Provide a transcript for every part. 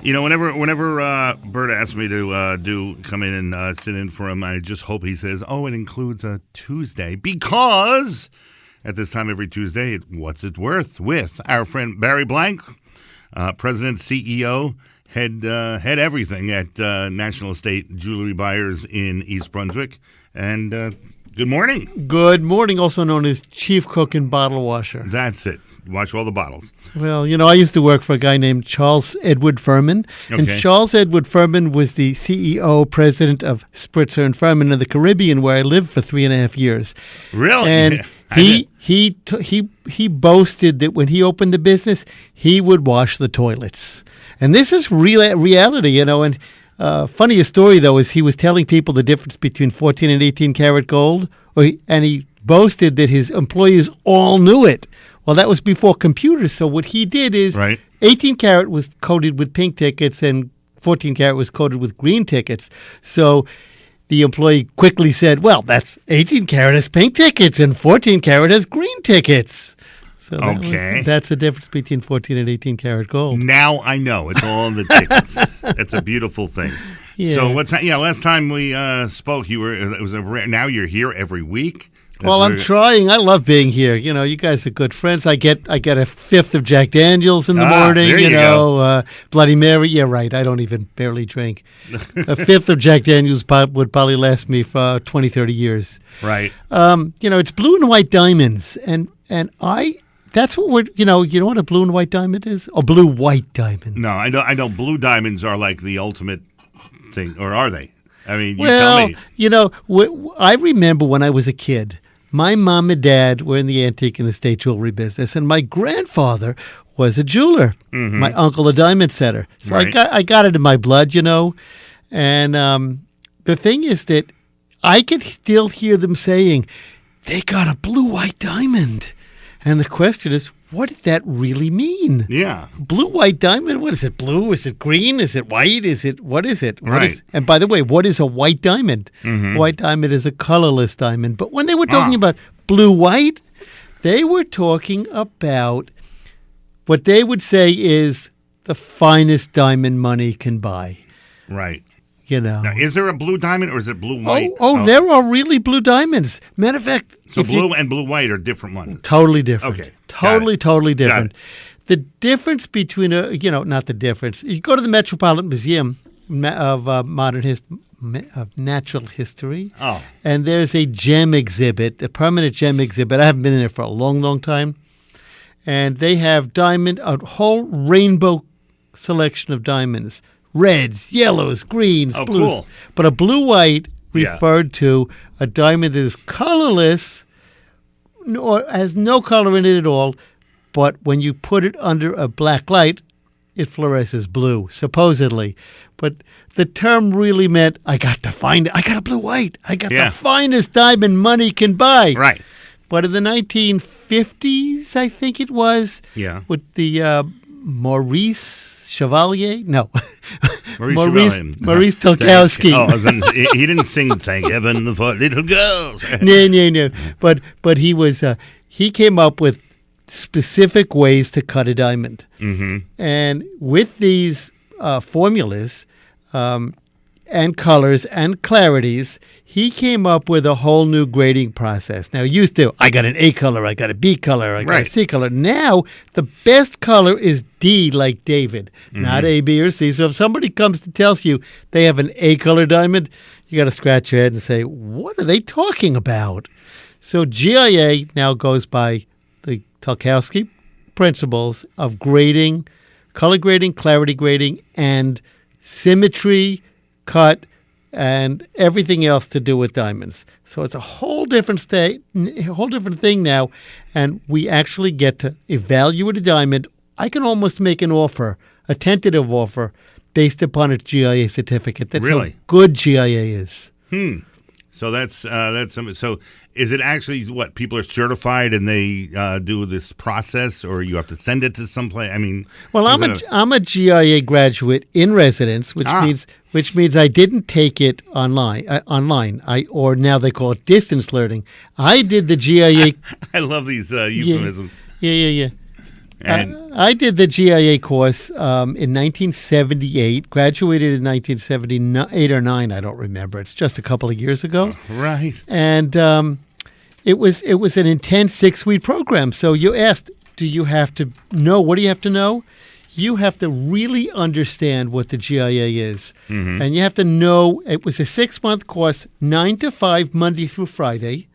Whenever Bert asks me to come in and sit in for him, I just hope he says, "Oh, it includes a Tuesday," because at this time every Tuesday, What's It Worth with our friend Barry Blank, President, CEO, head everything at National Estate Jewelry Buyers in East Brunswick, and good morning. Good morning, also known as Chief Cook and Bottle Washer. That's it. Watch all the bottles. Well, I used to work for a guy named Charles Edward Furman. Okay. And Charles Edward Furman was the CEO, president of Spritzer and Furman in the Caribbean, where I lived for 3.5 years. Really? And he boasted that when he opened the business, he would wash the toilets. And this is reality, And funniest story, though, is he was telling people the difference between 14 and 18 karat gold, and he boasted that his employees all knew it. Well, that was before computers, so what he did is 18 karat was coated with pink tickets and 14 karat was coated with green tickets. So the employee quickly said, well, that's 18 karat has pink tickets and 14 karat has green tickets. So that's the difference between 14 and 18 karat gold. Now I know. It's all the tickets. It's a beautiful thing. Yeah. So last time we spoke, now you're here every week. Well, I'm trying. I love being here. You guys are good friends. I get a fifth of Jack Daniels in the morning. There you go. Bloody Mary. Yeah, right. I don't even barely drink. A fifth of Jack Daniels would probably last me for 20, 30 years. Right. It's blue and white diamonds, and that's what we're. You know what a blue and white diamond is? A blue white diamond. No, I know. Blue diamonds are like the ultimate thing, or are they? I mean, tell me. I remember when I was a kid. My mom and dad were in the antique and estate jewelry business, and my grandfather was a jeweler. Mm-hmm. My uncle a diamond setter. So right. I got it in my blood, And the thing is that I could still hear them saying, they got a blue-white diamond. And the question is, what did that really mean? Yeah. Blue-white diamond? What is it? Blue? Is it green? Is it white? What is it? Right. And by the way, what is a white diamond? Mm-hmm. White diamond is a colorless diamond. But when they were talking about blue-white, they were talking about what they would say is the finest diamond money can buy. Right. Now, is there a blue diamond or is it blue-white? There are really blue diamonds. Matter of fact... So blue and blue-white are different ones? Totally different. Okay. Totally different. The difference between, not the difference. You go to the Metropolitan Museum of of Natural History, and there's a gem exhibit, a permanent gem exhibit. I haven't been in there for a long, long time. And they have a whole rainbow selection of diamonds. Reds, yellows, greens, blues. Cool. But a blue-white referred to a diamond that is colorless or has no color in it at all, but when you put it under a black light, it fluoresces blue, supposedly. But the term really meant, I got a blue-white. I got the finest diamond money can buy. Right. But in the 1950s, I think it was, with the Maurice Chevalier? No. Maurice Tolkowski. He didn't sing "Thank Heaven for Little Girls." No. But he was he came up with specific ways to cut a diamond. Mm-hmm. And with these formulas and colors and clarities, he came up with a whole new grading process. Now, used to, I got an A color, I got a B color, I got a C color. Now, the best color is D, like David, not A, B, or C. So if somebody comes to tell you they have an A color diamond, you got to scratch your head and say, what are they talking about? So GIA now goes by the Tolkowski principles of grading, color grading, clarity grading, and symmetry, cut, and everything else to do with diamonds. So it's a whole different thing now, and we actually get to evaluate a diamond. I can almost make an offer, a tentative offer, based upon its GIA certificate. That's really how good GIA is. So that's something. So is it actually what people are certified and they do this process, or you have to send it to someplace? I mean, well, I'm a GIA graduate in residence, which means I didn't take it online. Or now they call it distance learning. I did the GIA. I love these euphemisms. Yeah. And I did the GIA course in 1978, graduated in 1978 or 9, I don't remember. It's just a couple of years ago. right. And it was an intense 6-week program. So you asked, do you have to know? What do you have to know? You have to really understand what the GIA is. And you have to know it was a 6-month course, 9 to 5, Monday through Friday,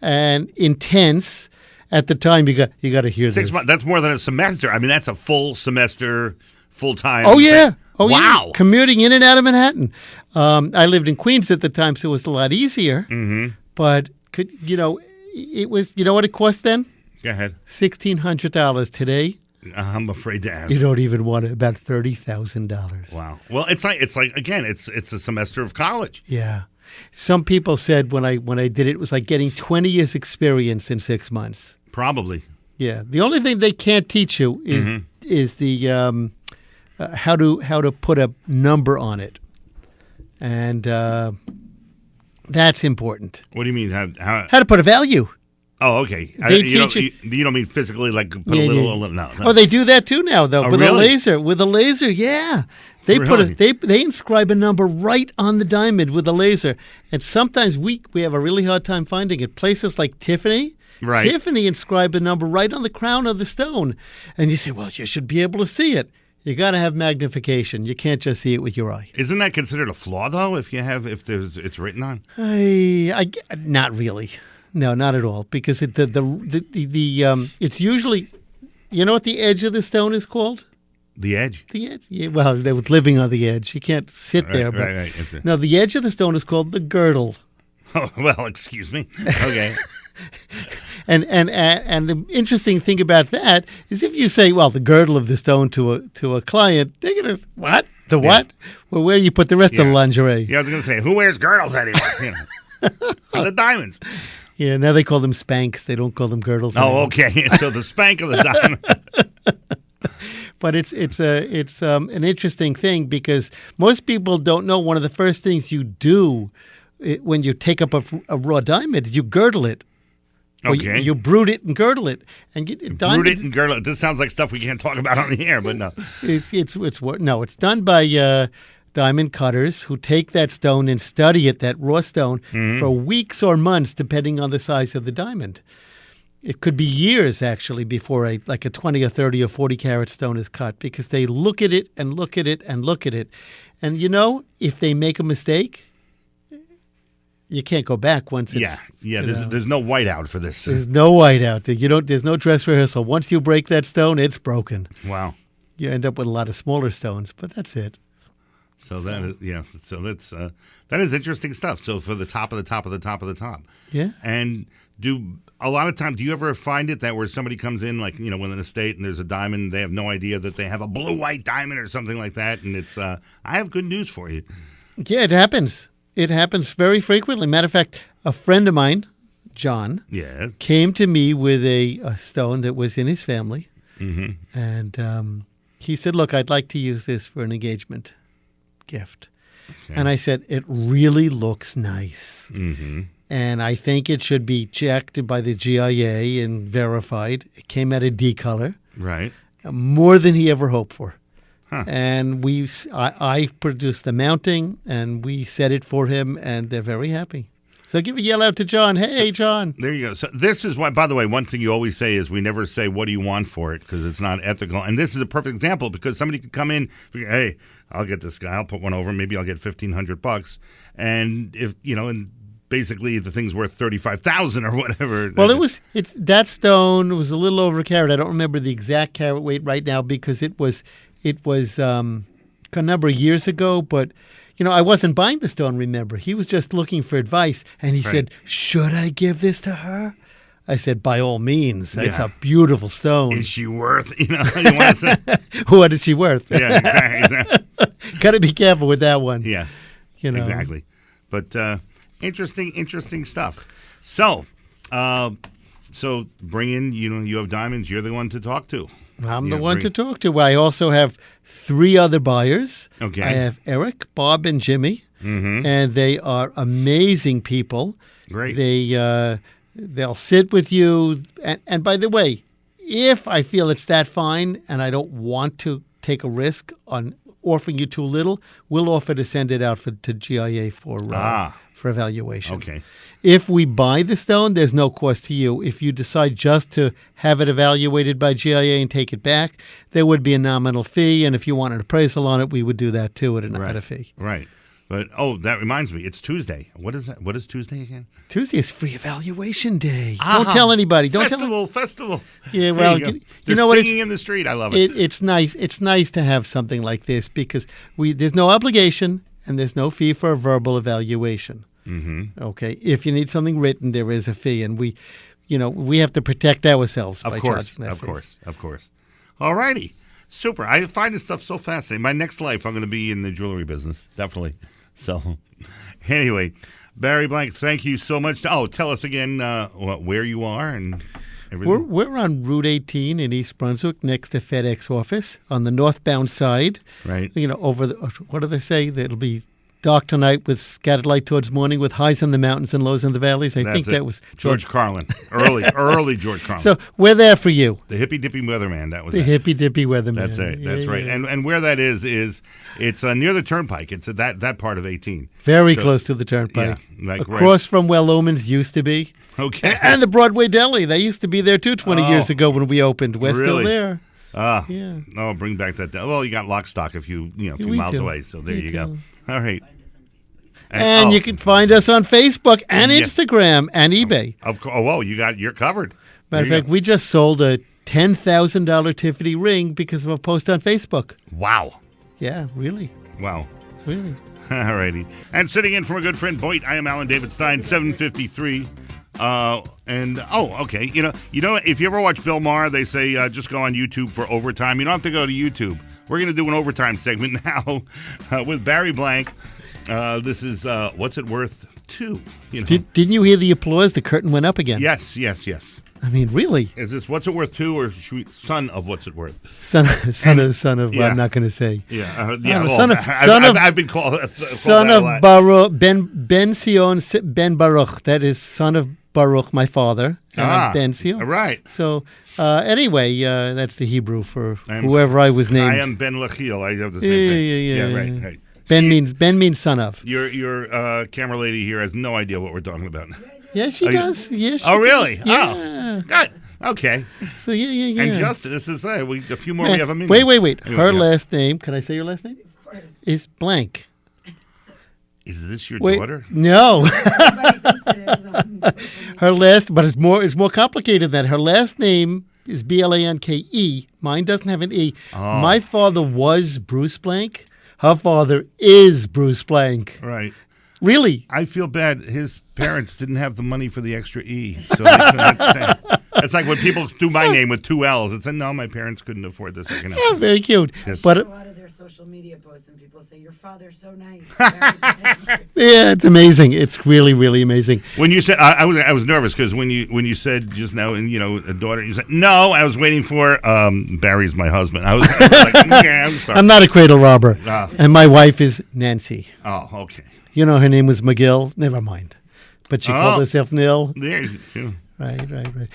and intense. At the time, you got to hear 6 this. months. That's more than a semester. I mean, that's a full semester, full time. Oh yeah. Oh wow. yeah. Commuting in and out of Manhattan. I lived in Queens at the time, so it was a lot easier. But it was. You know what it cost then? Go ahead. $1,600 today. I'm afraid to ask. You don't even want it. About $30,000. Wow. Well, it's like again, it's a semester of college. Yeah. Some people said when I did it, it was like getting 20 years experience in 6 months. Probably. Yeah. The only thing they can't teach you is the how to put a number on it, and that's important. What do you mean? How How to put a value. Oh, okay. They You teach you don't mean physically, like put Yeah, a little, yeah. a little. No. Oh, they do that too now, though, Oh, with really? a laser. With a laser, yeah. They Really? they inscribe a number right on the diamond with a laser, and sometimes we have a really hard time finding it. Places like Tiffany. Right. Tiffany inscribed a number right on the crown of the stone. And you say, well, you should be able to see it. You got to have magnification. You can't just see it with your eye. Isn't that considered a flaw though? If it's written on. Not really. No, not at all. Because it's usually, you know what the edge of the stone is called? The edge. The edge. Yeah, well, they were living on the edge. You can't sit there. But Right. It's no, the edge of the stone is called the girdle. oh, well, excuse me. Okay. And the interesting thing about that is if you say, well, the girdle of the stone to a client, they're gonna what? The what? Well, where do you put the rest of the Yeah. lingerie? Yeah, I was gonna say, who wears girdles anymore? For the diamonds. Yeah, now they call them spanks. They don't call them girdles. anymore. Oh, okay. So the spank of the diamond. But it's an interesting thing because most people don't know one of the first things you do when you take up a raw diamond is you girdle it. Or Okay. you brood it and girdle it, and Root it and girdle it. This sounds like stuff we can't talk about on the air, but no. It's done by diamond cutters who take that stone and study it, that raw stone, for weeks or months, depending on the size of the diamond. It could be years actually before a 20 or 30 or 40 carat stone is cut because they look at it and look at it and look at it, and if they make a mistake, you can't go back once it's Yeah. There's no whiteout for this. There's no whiteout. There's no dress rehearsal. Once you break that stone, it's broken. Wow. You end up with a lot of smaller stones, but that's it. So that is So that's that is interesting stuff. So for the top of the top of the top of the top. Yeah. And a lot of times, do you ever find it that where somebody comes in, like, with an estate and there's a diamond, they have no idea that they have a blue-white diamond or something like that, and it's, I have good news for you. Yeah, it happens. It happens very frequently. Matter of fact, a friend of mine, John, Yeah. came to me with a stone that was in his family. And he said, look, I'd like to use this for an engagement gift. Okay. And I said, it really looks nice. And I think it should be checked by the GIA and verified. It came at a D color, Right. more than he ever hoped for. Huh. And I produced the mounting, and we set it for him, and they're very happy. So give a yell out to John. Hey, John. There you go. So this is why, by the way, one thing you always say is we never say, what do you want for it? Because it's not ethical. And this is a perfect example because somebody could come in, figure, hey, I'll get this guy. I'll put one over. Maybe I'll get $1,500. And and basically the thing's worth $35,000 or whatever. Well, that stone was a little over a carat. I don't remember the exact carat weight right now because it was a number of years ago, but I wasn't buying the stone, remember. He was just looking for advice, and he said, should I give this to her? I said, by all means. It's a beautiful stone. Is she worth, you want to say? What is she worth? Yeah, exactly. Got to be careful with that one. Yeah, exactly. But interesting stuff. So bring in, you have diamonds. You're the one to talk to. I'm the one to talk to. I also have 3 other buyers. Okay. I have Eric, Bob, and Jimmy, and they are amazing people. Great. They'll sit with you. And by the way, if I feel it's that fine and I don't want to take a risk on offering you too little, we'll offer to send it out to GIA for evaluation. Okay. If we buy the stone, there's no cost to you. If you decide just to have it evaluated by GIA and take it back, there would be a nominal fee. And if you want an appraisal on it, we would do that too at a fee. Right. But, that reminds me. It's Tuesday. What is that? What is Tuesday again? Tuesday is free evaluation day. Don't tell anybody. Don't Festival. Yeah, well, you know what? Singing in the street. I love it. It's nice. It's nice to have something like this because there's no obligation and there's no fee for a verbal evaluation. Mm-hmm. Okay. If you need something written, there is a fee, and we have to protect ourselves. By charging that fee. Of course. All righty. Super. I find this stuff so fascinating. My next life, I'm going to be in the jewelry business. Definitely. So, anyway, Barry Blank, thank you so much. Tell us again where you are and everything. We're on Route 18 in East Brunswick, next to FedEx office on the northbound side. Right. Over what do they say? It'll be dark tonight with scattered light towards morning, with highs in the mountains and lows in the valleys. I think that was George Carlin. Early George Carlin. So we're there for you. The hippy dippy weatherman. That was the hippy dippy weatherman. That's it. That's right. Yeah. And where that is it's near the turnpike. It's that part of 18. Very close to the turnpike. Yeah, across from where Loman's used to be. Okay. And the Broadway Deli. They used to be there too 20 years ago when we opened. We're still there. Yeah. Oh, bring back that. Well, you got Lock Stock a few miles away. So there you go. All right. And you can find us on Facebook and Instagram and eBay. Of course. Oh, well, you're covered. Matter of fact, we just sold a $10,000 Tiffany ring because of a post on Facebook. Wow. Yeah, really. Wow. Really. All righty. And sitting in for a good friend, Boyd, I am Alan David Stein, 753. Okay. You know, if you ever watch Bill Maher, they say just go on YouTube for overtime. You don't have to go to YouTube. We're going to do an overtime segment now with Barry Blank. This is What's It Worth 2. Didn't you hear the applause? The curtain went up again. Yes. I mean, really? Is this What's It Worth 2 or Son of What's It Worth? Son of. Yeah. I'm not going to say. Yeah. I've been called. Son of Baruch Ben Sion Ben Baruch. That is son of Baruch, my father. Ben Sion. Right. So anyway, that's the Hebrew for whoever I was named. I am Ben Lachiel. I have the same thing. Yeah. Right. Ben means son of. Your camera lady here has no idea what we're talking about. Yeah, she does. Yeah, she really? Does. Yeah. Oh, good. Okay. So yeah. And Justin, this is a few more we have a minute. Wait. Her last name. Can I say your last name? Of course. Is Blank. Is this your daughter? No. Everybody thinks it is. Her last, but it's more complicated than that. Her last name is Blanke. Mine doesn't have an E. Oh. My father was Bruce Blank. Her father is Bruce Blank. Right. Really? I feel bad. His parents didn't have the money for the extra E. So it's like when people do my name with 2 L's. It's no, my parents couldn't afford the second L. Yeah, very cute. Yes. But A lot of their social media posts and people say, your father's so nice. yeah, it's amazing. It's really, really amazing. When you said, I was nervous because when you said just now, and a daughter, you said, no, I was waiting for Barry's my husband. I was like, yeah, I'm sorry. I'm not a cradle robber. And my wife is Nancy. Oh, okay. Her name was McGill. Never mind. But she called herself Nil. There's two. Right.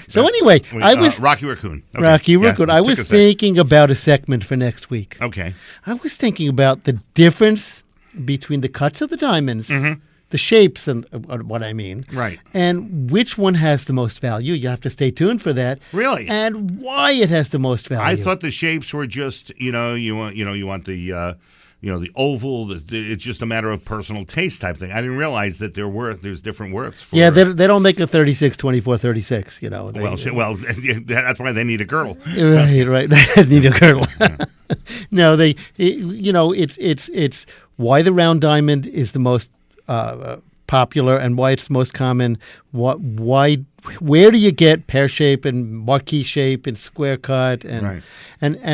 So anyway, I was Rocky Raccoon. Okay. Rocky Raccoon. I was thinking about a segment for next week. Okay. I was thinking about the difference between the cuts of the diamonds, the shapes, and what I mean. Right. And which one has the most value. You have to stay tuned for that. Really? And why it has the most value. I thought the shapes were just, you want the the oval. It's just a matter of personal taste type thing. I didn't realize that there's different worths. Yeah, they don't make a 36, 24, 36. Well, that's why they need a girdle. Right. They need a girdle. No, it's why the round diamond is the most popular and why it's the most common. Where do you get pear shape and marquee shape and square cut and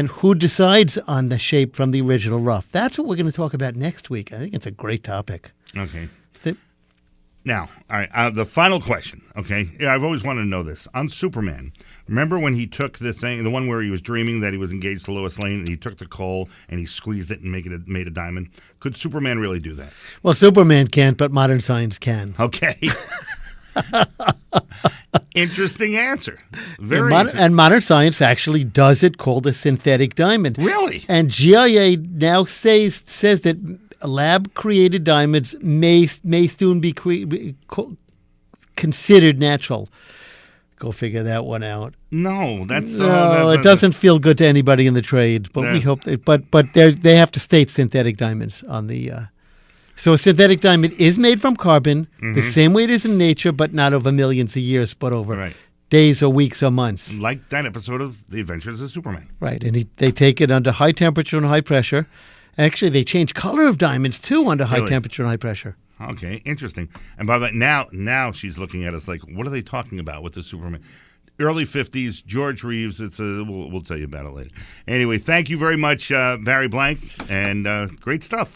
who decides on the shape from the original rough? That's what we're going to talk about next week. I think it's a great topic. Okay. Now, all right, the final question, okay? Yeah, I've always wanted to know this. On Superman, remember when he took the thing, the one where he was dreaming that he was engaged to Lois Lane, and he took the coal and he squeezed it and made a diamond? Could Superman really do that? Well, Superman can't, but modern science can. Okay. Interesting answer. And, Very modern science actually does it called a synthetic diamond. Really? And GIA now says that lab-created diamonds may soon be considered natural. Go figure that one out. No, that's No, it doesn't feel good to anybody in the trade. But we hope that. But they have to state synthetic diamonds on the. So a synthetic diamond is made from carbon, the same way it is in nature, but not over millions of years, but over days or weeks or months. Like that episode of The Adventures of Superman. Right, and they take it under high temperature and high pressure. Actually, they change color of diamonds too under high temperature and high pressure. Okay, interesting. And by the way, now she's looking at us like, what are they talking about with the Superman? Early 50s, George Reeves. We'll tell you about it later. Anyway, thank you very much, Barry Blank, and great stuff.